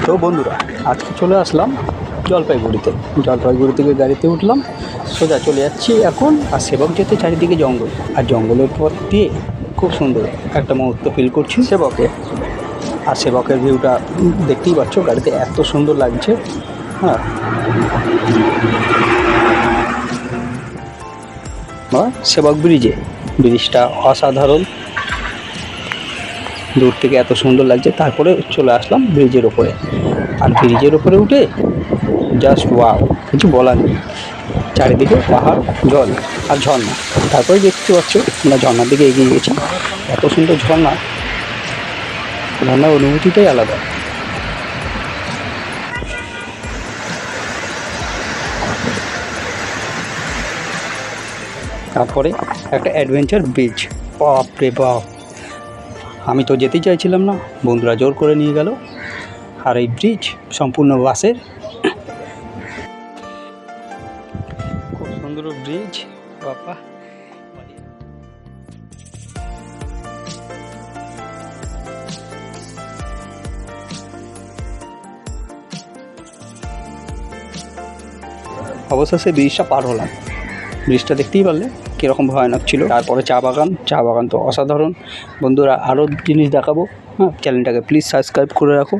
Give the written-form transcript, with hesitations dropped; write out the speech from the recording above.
তো বন্ধুরা, আজকে চলে আসলাম জলপাইগুড়িতে। জলপাইগুড়ি থেকে গাড়িতে উঠলাম, সোজা চলে যাচ্ছি এখন। আর সেবক যেতে চারিদিকে জঙ্গল, আর জঙ্গলের পথ দিয়ে খুব সুন্দর একটা মুহূর্ত ফিল করছি সেবকে। আর সেবকের ভিউটা দেখতেই পাচ্ছ, গাড়িতে এত সুন্দর লাগছে। হ্যাঁ, সেবক ব্রিজটা অসাধারণ, দূর থেকে এত সুন্দর লাগছে। তারপরে চলে আসলাম ব্রিজের ওপরে, আর ব্রিজের ওপরে উঠে জাস্ট ওয়াও, কিছু বলার নেই। চারিদিকে পাহাড়, জল আর ঝর্ণা। তারপরে দেখতে পাচ্ছ আমরা ঝর্ণার দিকে এগিয়ে গেছি। এত সুন্দর ঝর্ণার অনুভূতিটাই আলাদা। তারপরে একটা অ্যাডভেঞ্চার ব্রিজ, বাপ রে বাপ! আমি তো যেতেই চাইছিলাম না, বন্ধুরা জোর করে নিয়ে গেল। আর এই ব্রিজ সম্পূর্ণ বাঁশের, খুব সুন্দর ব্রিজ বাবা। অবশেষে ব্রিজটা পার হলাম। ব্রিজটা দেখতেই পারলে কীরকম ভয়ানক ছিল। তারপরে চা বাগান তো অসাধারণ। বন্ধুরা আরও জিনিস দেখাবো। হ্যাঁ, চ্যানেলটাকে প্লিজ সাবস্ক্রাইব করে রাখো।